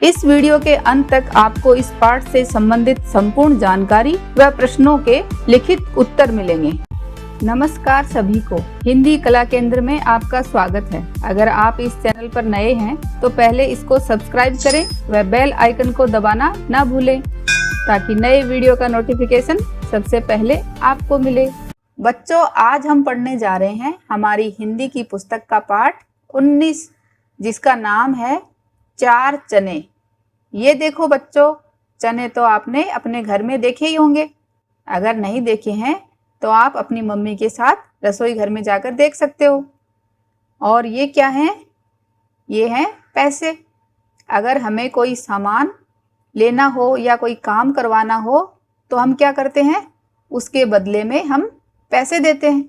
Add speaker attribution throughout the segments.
Speaker 1: इस वीडियो के अंत तक आपको इस पाठ से संबंधित संपूर्ण जानकारी व प्रश्नों के लिखित उत्तर मिलेंगे। नमस्कार सभी को, हिंदी कला केंद्र में आपका स्वागत है। अगर आप इस चैनल पर नए हैं तो पहले इसको सब्सक्राइब करें व बेल आइकन को दबाना ना भूलें ताकि नए वीडियो का नोटिफिकेशन सबसे पहले आपको मिले। बच्चों, आज हम पढ़ने जा रहे हैं हमारी हिंदी की पुस्तक का पाठ 19 जिसका नाम है 4 चने। ये देखो बच्चों, चने तो आपने अपने घर में देखे ही होंगे। अगर नहीं देखे हैं तो आप अपनी मम्मी के साथ रसोई घर में जाकर देख सकते हो। और ये क्या हैं? ये हैं पैसे। अगर हमें कोई सामान लेना हो या कोई काम करवाना हो तो हम क्या करते हैं? उसके बदले में हम पैसे देते हैं।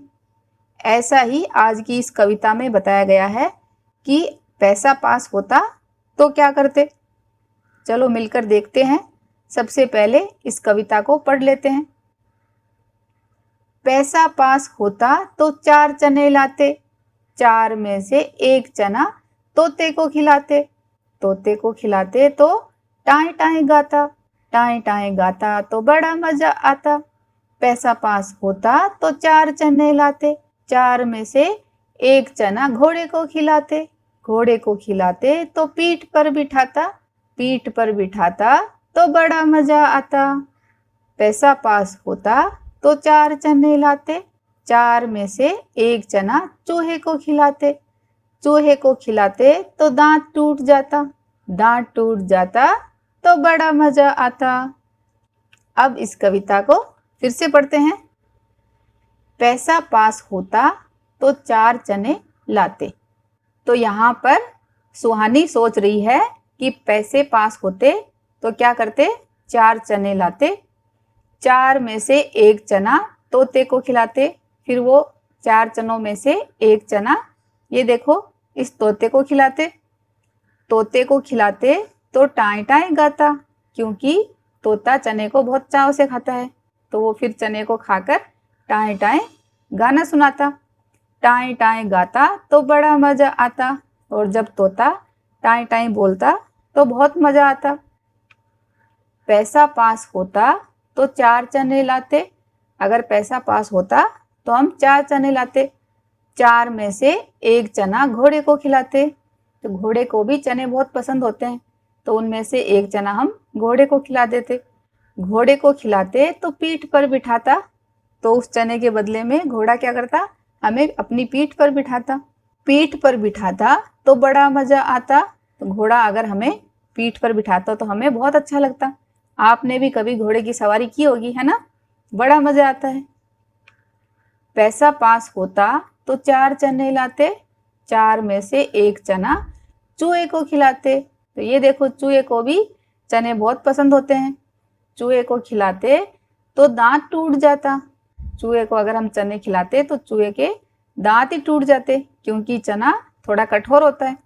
Speaker 1: ऐसा ही आज की इस कविता में बताया गया है कि पैसा पास होता तो क्या करते। चलो मिलकर देखते हैं। सबसे पहले इस कविता को पढ़ लेते हैं। पैसा पास होता तो 4 चने लाते, 4 में से 1 चना तोते को खिलाते, तोते को खिलाते तो टाएं टाएं गाता, टाएं टाएं गाता तो बड़ा मजा आता। पैसा पास होता तो 4 चने लाते, 4 में से 1 चना घोड़े को खिलाते, घोड़े को खिलाते तो पीठ पर बिठाता, पीठ पर बिठाता तो बड़ा मजा आता। पैसा पास होता तो 4 चने लाते, 4 में से 1 चना चूहे को खिलाते, चूहे को खिलाते तो दांत टूट जाता, दांत टूट जाता तो बड़ा मजा आता। अब इस कविता को फिर से पढ़ते हैं। पैसा पास होता तो 4 चने लाते। तो यहाँ पर सुहानी सोच रही है कि पैसे पास होते तो क्या करते? 4 चने लाते, 4 में से 1 चना तोते को खिलाते, फिर वो 4 चनों में से 1 चना ये देखो इस तोते को खिलाते, तोते को खिलाते तो टाएं टाएं गाता, क्योंकि तोता चने को बहुत चाव से खाता है तो वो फिर चने को खाकर टाएं टाएं गाना सुनाता, टाएं टाएं गाता तो बड़ा मजा आता। और जब तोता टाएं टाएं बोलता तो बहुत मजा आता। पैसा पास होता तो 4 चने लाते। अगर पैसा पास होता तो हम 4 चने लाते, 4 में से 1 चना घोड़े को खिलाते। तो घोड़े को भी चने बहुत पसंद होते हैं तो उनमें से 1 चना हम घोड़े को खिला देते। घोड़े को खिलाते तो पीठ पर बिठाता, तो उस चने के बदले में घोड़ा क्या करता? हमें अपनी पीठ पर बिठाता, पीठ पर बिठाता तो बड़ा मजा आता। तो घोड़ा अगर हमें पीठ पर बिठाता तो हमें बहुत अच्छा लगता। आपने भी कभी घोड़े की सवारी की होगी, है ना? बड़ा मजा आता है। पैसा पास होता तो 4 चने लाते, 4 में से 1 चना चूहे को खिलाते। तो ये देखो चूहे को भी चने बहुत पसंद होते हैं। चूहे को खिलाते तो दांत टूट जाता। चूहे को अगर हम चने खिलाते तो चूहे के दांत ही टूट जाते, क्योंकि चना थोड़ा कठोर होता है।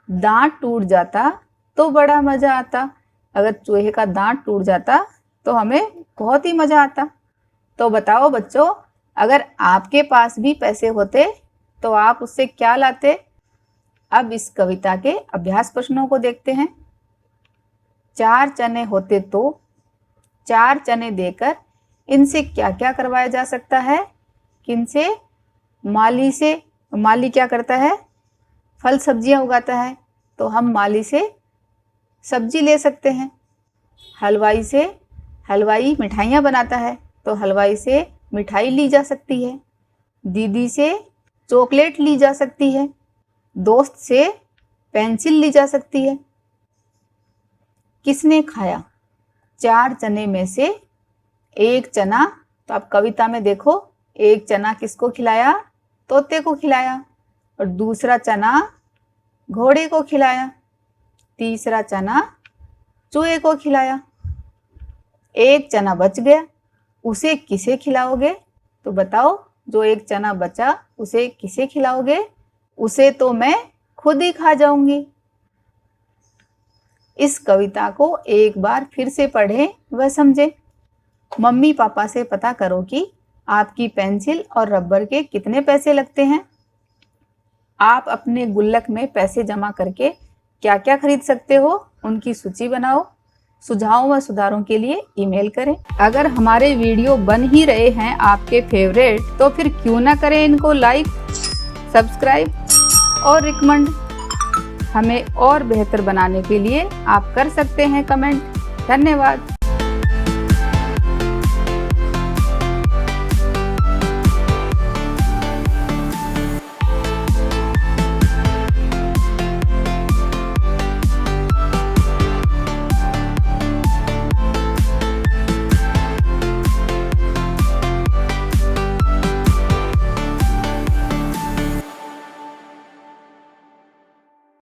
Speaker 1: दांत टूट जाता तो बड़ा मजा आता। अगर चूहे का दांत टूट जाता तो हमें बहुत ही मजा आता। तो बताओ बच्चों, अगर आपके पास भी पैसे होते तो आप उससे क्या लाते? अब इस कविता के अभ्यास प्रश्नों को देखते हैं। 4 चने होते तो 4 चने देकर इनसे क्या क्या करवाया जा सकता है? किनसे? माली से। माली क्या करता है? फल सब्जियां उगाता है, तो हम माली से सब्जी ले सकते हैं। हलवाई से, हलवाई मिठाइयाँ बनाता है तो हलवाई से मिठाई ली जा सकती है। दीदी से चॉकलेट ली जा सकती है। दोस्त से पेंसिल ली जा सकती है। किसने खाया? 4 चने में से 1 चना, तो आप कविता में देखो 1 चना किसको खिलाया? तोते को खिलाया। और दूसरा चना घोड़े को खिलाया। तीसरा चना चूहे को खिलाया। 1 चना बच गया, उसे किसे खिलाओगे? तो बताओ, जो 1 चना बचा उसे किसे खिलाओगे? उसे तो मैं खुद ही खा जाऊंगी। इस कविता को एक बार फिर से पढ़ें व समझें। मम्मी पापा से पता करो कि आपकी पेंसिल और रबर के कितने पैसे लगते हैं। आप अपने गुल्लक में पैसे जमा करके क्या क्या खरीद सकते हो उनकी सूची बनाओ। सुझावों व सुधारों के लिए ईमेल करें। अगर हमारे वीडियो बन ही रहे हैं आपके फेवरेट, तो फिर क्यों ना करें इनको लाइक, सब्सक्राइब और रिकमेंड। हमें और बेहतर बनाने के लिए आप कर सकते हैं कमेंट। धन्यवाद।